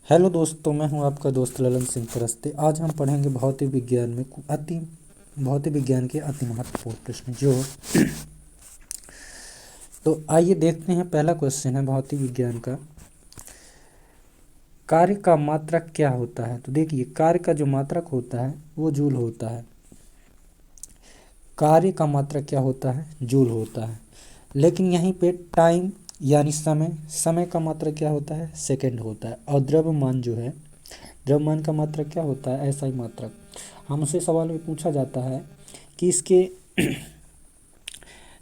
Hello दोस्तों, मैं हूं आपका दोस्त ललन सिंह परस्ते। आज हम पढ़ेंगे भौतिक विज्ञान के अति महत्वपूर्ण प्रश्न जो तो आइए देखते हैं। पहला क्वेश्चन है भौतिक विज्ञान का, कार्य का मात्रक क्या होता है। तो देखिए, कार्य का जो मात्रक होता है वो जूल होता है। कार्य का मात्रक क्या होता है? जूल होता है। लेकिन यहीं पे टाइम यानी समय का मात्रक क्या होता है? सेकंड होता है। और द्रव्यमान जो है, द्रव्यमान का मात्रक क्या होता है? ऐसा ही मात्रक। हमसे सवाल में पूछा जाता है कि इसके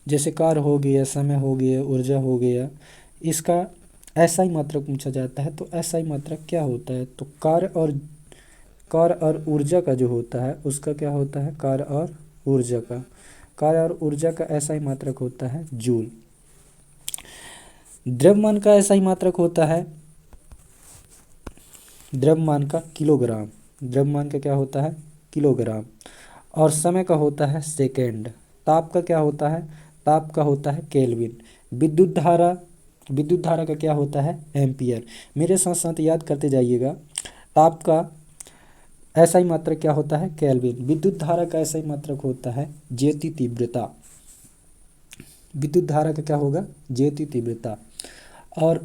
जैसे कार्य हो गया, समय हो गया, ऊर्जा हो गया, इसका ऐसा ही मात्रक पूछा जाता है। तो ऐसा ही मात्रक क्या होता है? तो कार्य और ऊर्जा का जो होता है उसका क्या होता है? कार्य और ऊर्जा का ऐसा ही मात्रक होता है जूल। द्रव्यमान का ऐसा ही मात्रक होता है, द्रव्यमान का किलोग्राम। द्रव्यमान का क्या होता है? किलोग्राम। और समय का होता है सेकेंड। ताप का क्या होता है? ताप का होता है केल्विन। विद्युत धारा का क्या होता है? एम्पियर। मेरे साथ साथ याद करते जाइएगा। ताप का ऐसा ही मात्रक क्या होता है? केल्विन। विद्युत धारा का ऐसा ही मात्रक होता है ज्योति तीव्रता। विद्युत धारा का क्या होगा? ज्योति तीव्रता। और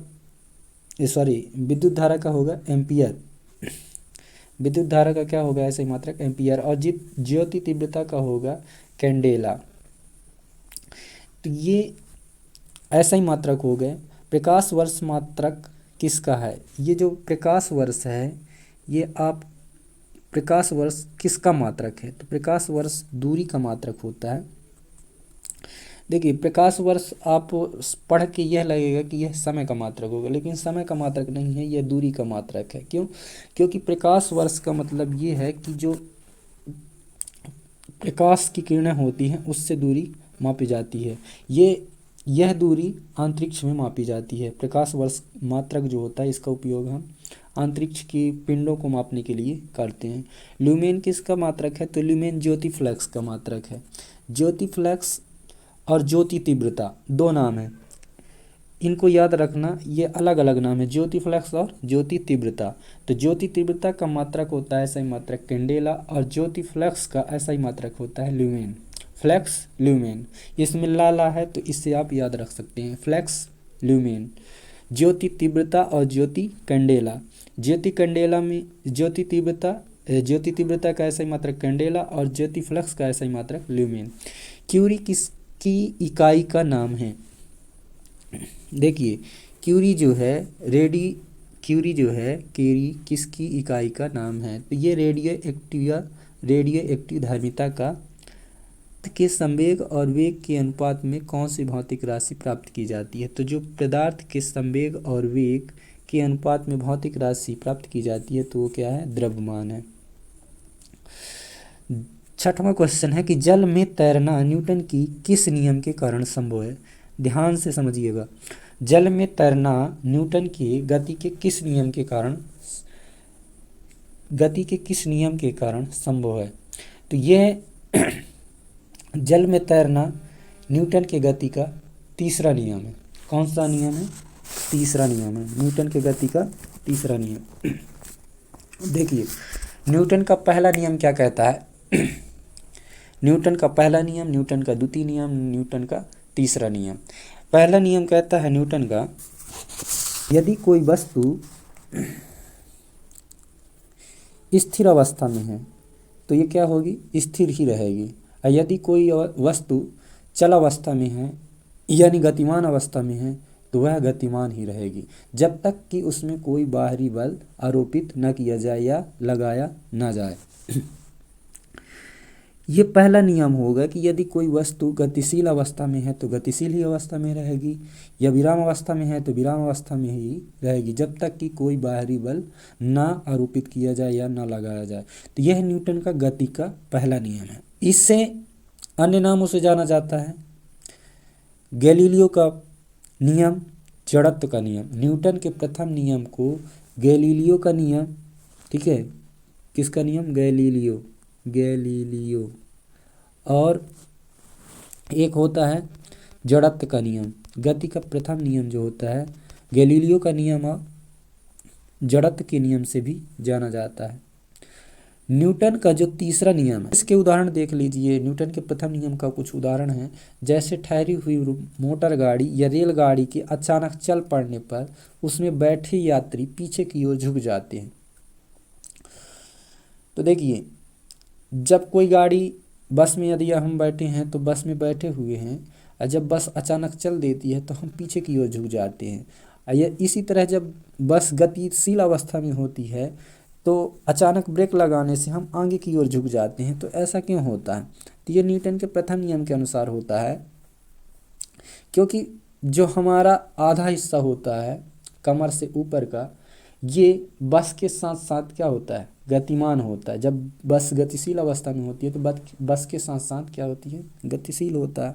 विद्युत धारा का होगा एम्पियर। विद्युत धारा का क्या होगा? ऐसे ही मात्रक एम्पियर। और ज्योति तीव्रता का होगा कैंडेला। तो ये ऐसा ही मात्रक हो गए। प्रकाश वर्ष मात्रक किसका है? ये जो प्रकाश वर्ष है, ये आप प्रकाश वर्ष किसका मात्रक है? तो प्रकाश वर्ष दूरी का मात्रक होता है। देखिए, प्रकाश वर्ष आप पढ़ के यह लगेगा कि यह समय का मात्रक होगा, लेकिन समय का मात्रक नहीं है, यह दूरी का मात्रक है। क्यों? क्योंकि प्रकाश वर्ष का मतलब ये है कि जो प्रकाश की किरणें होती हैं उससे दूरी मापी जाती है। यह दूरी अंतरिक्ष में मापी जाती है। प्रकाश वर्ष मात्रक जो होता है इसका उपयोग हम अंतरिक्ष की पिंडों को मापने के लिए करते हैं। ल्यूमेन किसका मात्रक है? तो ल्यूमेन ज्योति फ्लक्स का मात्रक है। ज्योति फ्लक्स और ज्योति तीव्रता दो नाम है, इनको याद रखना। ये अलग अलग नाम है, ज्योति फ्लक्स और ज्योति तीव्रता। तो ज्योति तीव्रता का मात्रक होता है ऐसा ही मात्रक कैंडेला, और ज्योति फ्लक्स का ऐसा ही मात्रक होता है ल्यूमेन। फ्लक्स ल्यूमेन, इसमें ला है तो इससे आप याद रख सकते हैं। फ्लक्स ल्यूमेन, ज्योति तीव्रता और ज्योति कैंडेला। ज्योति तीव्रता का ऐसा ही मात्रक कैंडेला और ज्योति फ्लक्स का ऐसा ही मात्रक ल्यूमेन। क्यूरी किसकी इकाई का नाम है? देखिए, क्यूरी जो है क्यूरी किसकी इकाई का नाम है? तो ये रेडियो एक्टिव धारिता के संवेग और वेग के अनुपात में कौन सी भौतिक राशि प्राप्त की जाती है? तो जो पदार्थ के संवेग और वेग के अनुपात में भौतिक राशि प्राप्त की जाती है तो वो क्या है? द्रव्यमान है। छठवां क्वेश्चन है कि जल में तैरना न्यूटन की किस नियम के कारण संभव है? ध्यान से समझिएगा। जल में तैरना न्यूटन की गति के किस नियम के कारण संभव है? तो यह जल में तैरना न्यूटन के गति का तीसरा नियम है। कौन सा नियम है? तीसरा नियम है, न्यूटन के गति का तीसरा नियम। देखिए, न्यूटन का पहला नियम क्या कहता है? न्यूटन का पहला नियम, न्यूटन का द्वितीय नियम, न्यूटन का तीसरा नियम। पहला नियम कहता है न्यूटन का, यदि कोई वस्तु स्थिर अवस्था में है तो ये क्या होगी? स्थिर ही रहेगी। और यदि कोई वस्तु चल अवस्था में है यानी गतिमान अवस्था में है तो वह गतिमान ही रहेगी, जब तक कि उसमें कोई बाहरी बल आरोपित न किया जाए या लगाया न जाए। ये पहला नियम होगा कि यदि कोई वस्तु गतिशील अवस्था में है तो गतिशील ही अवस्था में रहेगी, या विराम अवस्था में है तो विराम अवस्था में ही रहेगी, जब तक कि कोई बाहरी बल ना आरोपित किया जाए या ना लगाया जाए। तो यह न्यूटन का गति का पहला नियम है। इससे अन्य नामों से जाना जाता है गैलीलियो का नियम, जड़त्व का नियम। न्यूटन के प्रथम नियम को गैलीलियो का नियम, ठीक है, किसका नियम? गैलीलियो। और एक होता है जड़त्व का नियम। गति का प्रथम नियम जो होता है गैलीलियो का नियम और जड़त्व के नियम से भी जाना जाता है। न्यूटन का जो तीसरा नियम है, इसके उदाहरण देख लीजिए। न्यूटन के प्रथम नियम का कुछ उदाहरण है, जैसे ठहरी हुई मोटर गाड़ी या रेलगाड़ी के अचानक चल पड़ने पर उसमें बैठे यात्री पीछे की ओर झुक जाते हैं। तो देखिए, जब कोई गाड़ी, बस में यदि हम बैठे हैं तो बस में बैठे हुए हैं, और जब बस अचानक चल देती है तो हम पीछे की ओर झुक जाते हैं। या इसी तरह जब बस गतिशील अवस्था में होती है तो अचानक ब्रेक लगाने से हम आगे की ओर झुक जाते हैं। तो ऐसा क्यों होता है? तो ये न्यूटन के प्रथम नियम के अनुसार होता है, क्योंकि जो हमारा आधा हिस्सा होता है कमर से ऊपर का, ये बस के साथ साथ क्या होता है? गतिमान होता है। जब बस गतिशील अवस्था में होती है तो बस के साथ साथ क्या होती है? गतिशील होता है।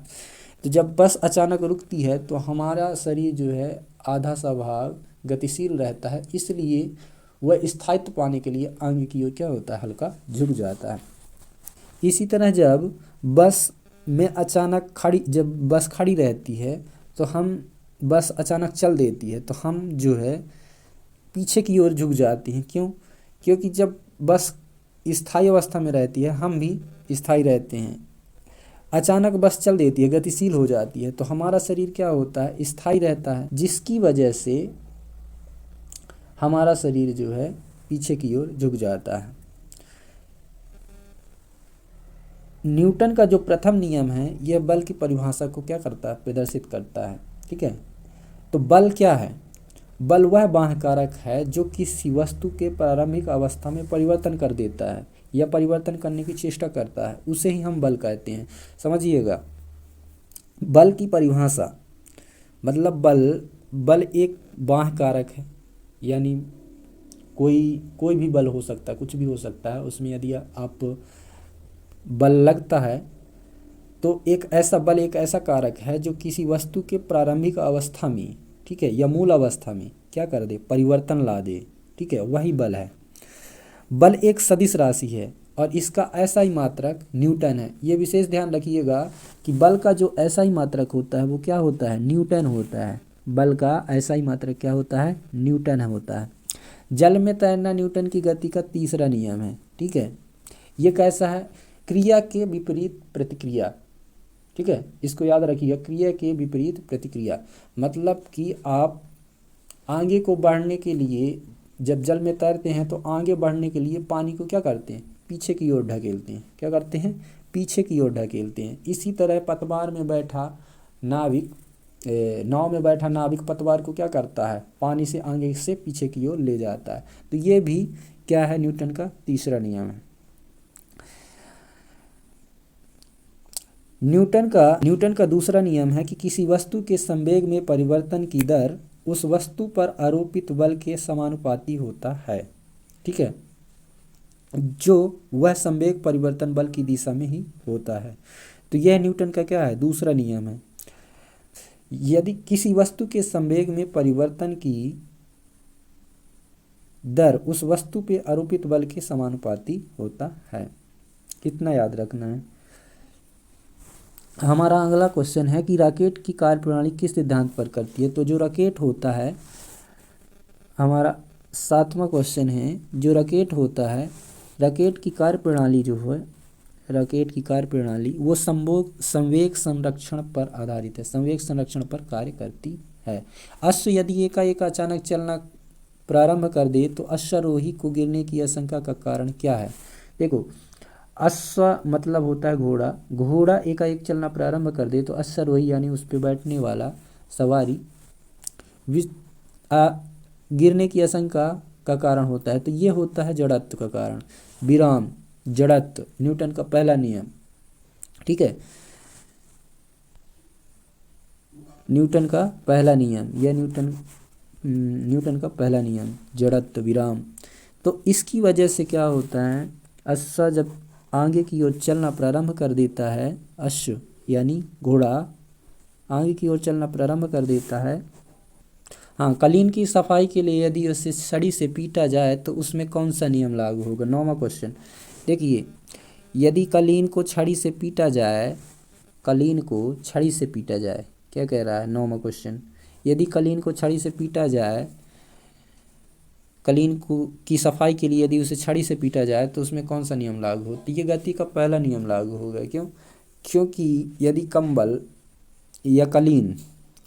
तो जब बस अचानक रुकती है तो हमारा शरीर जो है आधा सा भाग गतिशील रहता है, इसलिए वह स्थायित्व पाने के लिए आगे की ओर क्या होता है? हल्का झुक जाता है। इसी तरह जब बस में अचानक जब बस खड़ी रहती है तो हम, बस अचानक चल देती है तो हम जो है पीछे की ओर झुक जाते हैं। क्यों? क्योंकि जब बस स्थायी अवस्था में रहती है, हम भी स्थायी रहते हैं। अचानक बस चल देती है, गतिशील हो जाती है, तो हमारा शरीर क्या होता है? स्थायी रहता है, जिसकी वजह से हमारा शरीर जो है पीछे की ओर झुक जाता है। न्यूटन का जो प्रथम नियम है, यह बल की परिभाषा को क्या करता है? प्रदर्शित करता है। ठीक है, तो बल क्या है? बल वह बाह्य कारक है जो किसी वस्तु के प्रारंभिक अवस्था में परिवर्तन कर देता है या परिवर्तन करने की चेष्टा करता है, उसे ही हम बल कहते हैं। समझिएगा, बल की परिभाषा मतलब बल एक बाह्य कारक है, यानी कोई भी बल हो सकता है, कुछ भी हो सकता है। उसमें यदि आप बल लगता है तो एक ऐसा कारक है जो किसी वस्तु के प्रारंभिक अवस्था में, ठीक है, या मूल अवस्था में क्या कर दे? परिवर्तन ला दे। ठीक है, वही बल है। बल एक सदिश राशि है और इसका ऐसा ही मात्रक न्यूटन है। ये विशेष ध्यान रखिएगा कि बल का जो ऐसा ही मात्रक होता है वो क्या होता है? न्यूटन होता है। बल का ऐसा ही मात्रक क्या होता है? न्यूटन होता है। जल में तैरना न्यूटन की गति का तीसरा नियम है। ठीक है, ये कैसा है? क्रिया के विपरीत प्रतिक्रिया। ठीक है, इसको याद रखिएगा, क्रिया के विपरीत प्रतिक्रिया। मतलब कि आप आगे को बढ़ने के लिए, जब जल में तैरते हैं तो आगे बढ़ने के लिए पानी को क्या करते हैं? पीछे की ओर ढकेलते हैं। क्या करते हैं? पीछे की ओर ढकेलते हैं। इसी तरह पतवार में बैठा नाविक, नाव में बैठा नाविक पतवार को क्या करता है? पानी से आगे से पीछे की ओर ले जाता है। तो ये भी क्या है? न्यूटन का तीसरा नियम है। न्यूटन का दूसरा नियम है कि किसी वस्तु के संवेग में परिवर्तन की दर उस वस्तु पर आरोपित बल के समानुपाती होता है। ठीक है, जो वह संवेग परिवर्तन बल की दिशा में ही होता है। तो यह न्यूटन का क्या है? दूसरा नियम है। यदि किसी वस्तु के संवेग में परिवर्तन की दर उस वस्तु पर आरोपित बल के समानुपाती होता है। कितना याद रखना है? हमारा अगला क्वेश्चन है कि रॉकेट की कार्यप्रणाली किस सिद्धांत पर करती है? तो जो रॉकेट होता है, हमारा 7वां क्वेश्चन है, जो रॉकेट होता है, रॉकेट की कार्यप्रणाली जो है, रॉकेट की कार्यप्रणाली वो संवेग संरक्षण पर आधारित है, संवेग संरक्षण पर कार्य करती है। अश्व यदि एकाएक अचानक चलना प्रारंभ कर दे तो अश्वारोही को गिरने की आशंका का कारण क्या है? देखो, अश्व मतलब होता है घोड़ा। घोड़ा एकाएक चलना प्रारंभ कर दे तो अश्वारोही यानी उस पर बैठने वाला सवारी गिरने की आशंका का कारण होता है। तो ये होता है जड़त्व का कारण। विराम, जड़त्व, न्यूटन का पहला नियम। ठीक है, न्यूटन का पहला नियम, यह न्यूटन का पहला नियम, जड़त्व, विराम। तो इसकी वजह से क्या होता है? अश्व जब आगे की ओर चलना प्रारंभ कर देता है, अश्व यानी घोड़ा आगे की ओर चलना प्रारंभ कर देता है। हाँ, कलीन की सफाई के लिए यदि उसे छड़ी से पीटा जाए तो उसमें कौन सा नियम लागू होगा? 9वां क्वेश्चन देखिए, यदि कलीन को छड़ी से पीटा जाए, कलीन को छड़ी से पीटा जाए, क्या कह रहा है 9वां क्वेश्चन? यदि कलीन को छड़ी से पीटा जाए, कलीन को की सफाई के लिए यदि उसे छड़ी से पीटा जाए तो उसमें कौन सा नियम लागू हो? तो ये गति का पहला नियम लागू होगा। क्यों? क्योंकि यदि कंबल या कलीन,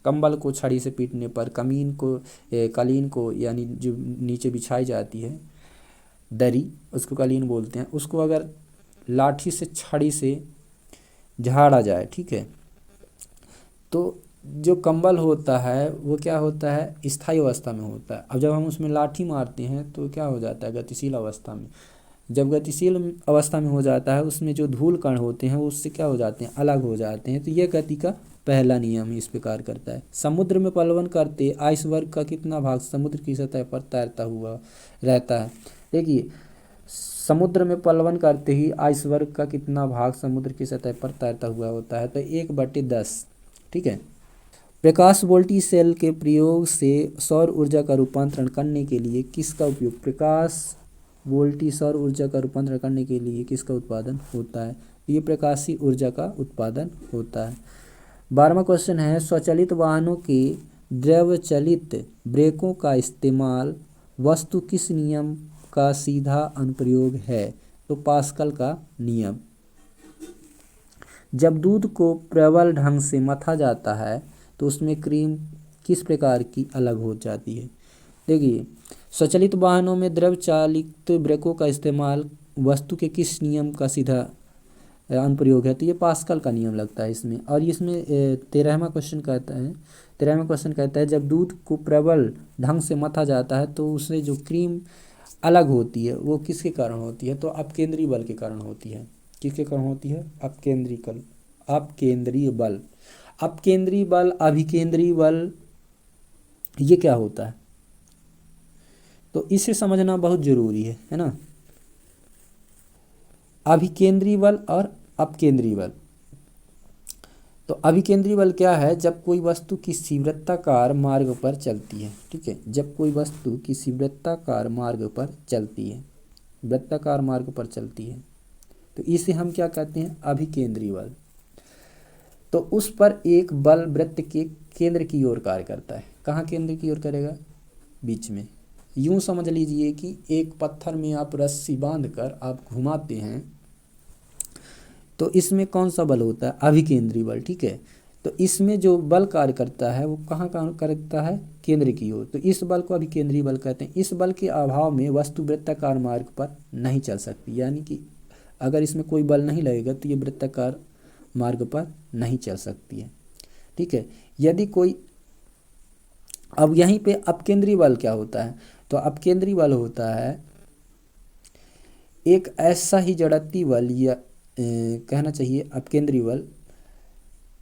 कंबल को छड़ी से पीटने पर कलीन को यानी जो नीचे बिछाई जाती है दरी, उसको कलीन बोलते हैं, उसको अगर लाठी से छड़ी से झाड़ा जाए, ठीक है, तो जो कंबल होता है वो क्या होता है, स्थायी अवस्था में होता है। अब जब हम उसमें लाठी मारते हैं तो क्या हो जाता है, गतिशील अवस्था में। जब गतिशील अवस्था में हो जाता है, उसमें जो धूल कण होते हैं वो उससे क्या हो जाते हैं, अलग हो जाते हैं। तो यह गति का पहला नियम इस प्रकार करता है। समुद्र में प्लवन करते आइसबर्ग का कितना भाग समुद्र की सतह पर तैरता हुआ रहता है? देखिए, समुद्र में प्लवन करते ही आइसबर्ग का कितना भाग समुद्र की सतह पर तैरता हुआ होता है? तो 1/10। ठीक है। प्रकाश वोल्टी सेल के प्रयोग से सौर ऊर्जा का रूपांतरण करने के लिए किसका उपयोग? प्रकाश वोल्टी सौर ऊर्जा का रूपांतरण करने के लिए किसका उत्पादन होता है? ये प्रकाशीय ऊर्जा का उत्पादन होता है। 12वां क्वेश्चन है, स्वचालित वाहनों के द्रवचालित ब्रेकों का इस्तेमाल वस्तु किस नियम का सीधा अनुप्रयोग है? तो पास्कल का नियम। जब दूध को प्रबल ढंग से मथा जाता है तो उसमें क्रीम किस प्रकार की अलग हो जाती है? देखिए, स्वचालित वाहनों में द्रव चालित ब्रेकों का इस्तेमाल वस्तु के किस नियम का सीधा अनुप्रयोग है? तो ये पास्कल का नियम लगता है इसमें। और इसमें 13वां क्वेश्चन कहता है जब दूध को प्रबल ढंग से मथा जाता है तो उससे जो क्रीम अलग होती है वो किसके कारण होती है? तो अपकेंद्री बल के कारण होती है। किसके कारण होती है? अपकेंद्री बल। अपकेंद्री बल, अभिकेंद्री बल, ये क्या होता है? तो इसे समझना बहुत जरूरी है ना। अभिकेंद्री बल और अपकेंद्री बल। तो अभिकेंद्री बल क्या है? जब कोई वस्तु किसी वृत्ताकार मार्ग पर चलती है, ठीक है, जब कोई वस्तु किसी वृत्ताकार मार्ग पर चलती है, वृत्ताकार मार्ग पर चलती है, तो इसे हम क्या कहते हैं? अभिकेंद्री बल। तो उस पर एक बल वृत्त के केंद्र की ओर कार्य करता है। कहाँ केंद्र की ओर करेगा? बीच में। यूं समझ लीजिए कि एक पत्थर में आप रस्सी बांधकर आप घुमाते हैं तो इसमें कौन सा बल होता है? अभिकेंद्री बल, ठीक है। तो इसमें जो बल कार्य करता है वो कहाँ कार्य करता है? केंद्र की ओर। तो इस बल को अभिकेंद्री बल कहते हैं। इस बल के अभाव में वस्तु वृत्ताकार मार्ग पर नहीं चल सकती, यानी कि अगर इसमें कोई बल नहीं लगेगा तो ये वृत्ताकार मार्ग पर नहीं चल सकती है, ठीक है। यदि कोई, अब यहीं पे अपकेंद्री बल क्या होता है? तो अपकेंद्री बल होता है एक ऐसा ही जड़त्वीय बल, या कहना चाहिए अपकेंद्री बल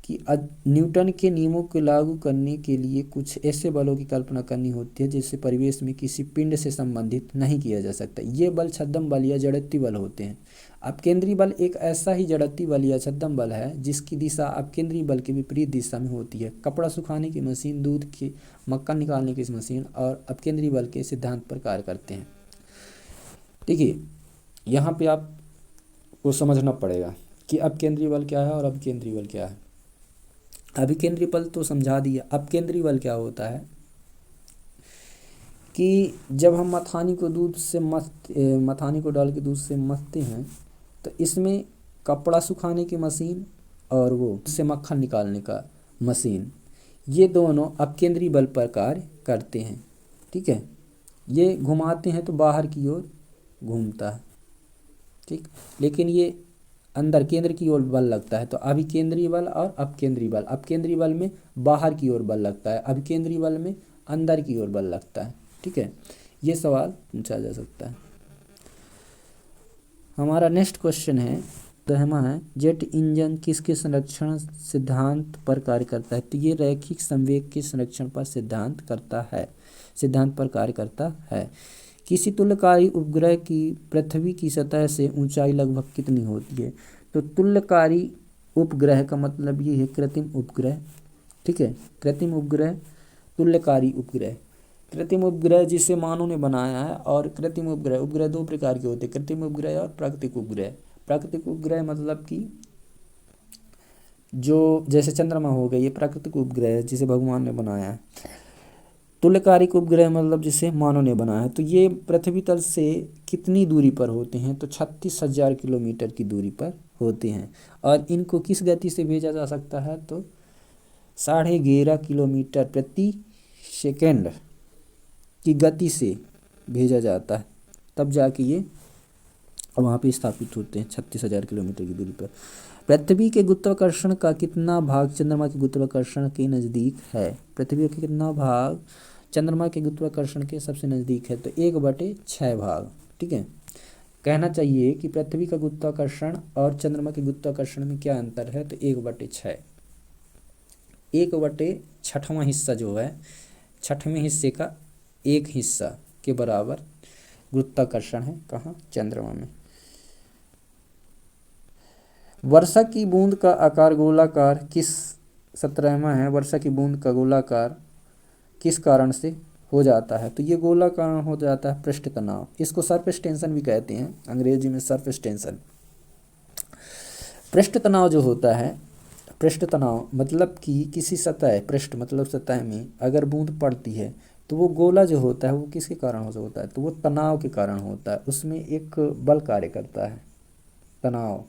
कि न्यूटन के नियमों को लागू करने के लिए कुछ ऐसे बलों की कल्पना करनी होती है जिससे परिवेश में किसी पिंड से संबंधित नहीं किया जा सकता। ये बल छद्म बल या जड़त्वीय बल होते हैं। अपकेंद्री बल एक ऐसा ही जड़त्वीय बल या छद्म बल है जिसकी दिशा अपकेंद्री बल के विपरीत दिशा में होती है। कपड़ा सुखाने की मशीन, दूध की मक्खन निकालने की मशीन और अपकेंद्री बल के सिद्धांत पर कार्य करते हैं। देखिए, यहाँ पे आपको समझना पड़ेगा कि अपकेंद्री बल क्या है और अपकेंद्री बल क्या है। अभिकेंद्री बल तो समझा दिया। अपकेंद्री बल क्या होता है कि जब हम मथानी को डाल के दूध से मथते हैं तो इसमें कपड़ा सुखाने की मशीन और वो उससे मक्खन निकालने का मशीन, ये दोनों अपकेंद्री बल पर कार्य करते हैं, ठीक है। ये घुमाते हैं तो बाहर की ओर घूमता है, ठीक, लेकिन ये अंदर केंद्र की ओर बल लगता है। तो अभिकेंद्री बल और अपकेंद्री बल, अपकेंद्री बल में बाहर की ओर बल लगता है, अभिकेंद्री बल में अंदर की ओर बल लगता है, ठीक है। ये सवाल पूछा जा सकता है। हमारा नेक्स्ट क्वेश्चन है, 10वां है, जेट इंजन किसके संरक्षण सिद्धांत पर कार्य करता है? तो ये रैखिक संवेग के संरक्षण पर सिद्धांत पर कार्य करता है। किसी तुल्यकारी उपग्रह की पृथ्वी की सतह से ऊंचाई लगभग कितनी होती है? तो तुल्यकारी उपग्रह का मतलब ये है कृत्रिम उपग्रह, ठीक है। कृत्रिम उपग्रह, तुल्यकारी उपग्रह। कृत्रिम उपग्रह जिसे मानव ने बनाया है, और कृत्रिम उपग्रह दो प्रकार के होते हैं, कृत्रिम उपग्रह और प्राकृतिक उपग्रह। प्राकृतिक उपग्रह मतलब कि जो जैसे चंद्रमा हो गया, ये प्राकृतिक उपग्रह है जिसे भगवान ने बनाया है। तुल्यकालिक उपग्रह मतलब जिसे मानव ने बनाया है, तो ये पृथ्वी तल से कितनी दूरी पर होते हैं, तो 36,000 किलोमीटर की दूरी पर होते हैं। और इनको किस गति से भेजा जा सकता है, तो 11.5 किलोमीटर प्रति सेकेंड की गति से भेजा जाता है, तब जाके ये वहाँ पे स्थापित होते हैं 36,000 किलोमीटर की दूरी पर। पृथ्वी के गुरुत्वाकर्षण का कितना भाग चंद्रमा के गुरुत्वाकर्षण के नज़दीक है, पृथ्वी का कितना भाग चंद्रमा के गुरुत्वाकर्षण के सबसे नज़दीक है, तो 1/6 भाग। ठीक है, कहना चाहिए कि पृथ्वी का गुरुत्वाकर्षण और चंद्रमा के गुरुत्वाकर्षण में क्या अंतर है, तो 1/6। 1/6वां हिस्सा जो है, 6वें हिस्से का एक हिस्सा के बराबर गुरुत्वाकर्षण है, कहाँ, चंद्रमा में। वर्षा की बूंद का आकार गोलाकार किस 17वां है, वर्षा की बूंद का गोलाकार किस कारण से हो जाता है, तो ये गोलाकार हो जाता है पृष्ठ तनाव। इसको सरफेस टेंशन भी कहते हैं, अंग्रेजी में सरफेस टेंशन। पृष्ठ तनाव जो होता है, पृष्ठ तनाव मतलब कि किसी सतह, पृष्ठ मतलब सतह में अगर बूंद पड़ती है तो वो गोला जो होता है वो किसके कारण हो होता है, तो वो तनाव के कारण होता है, उसमें एक बल कार्य करता है, तनाव।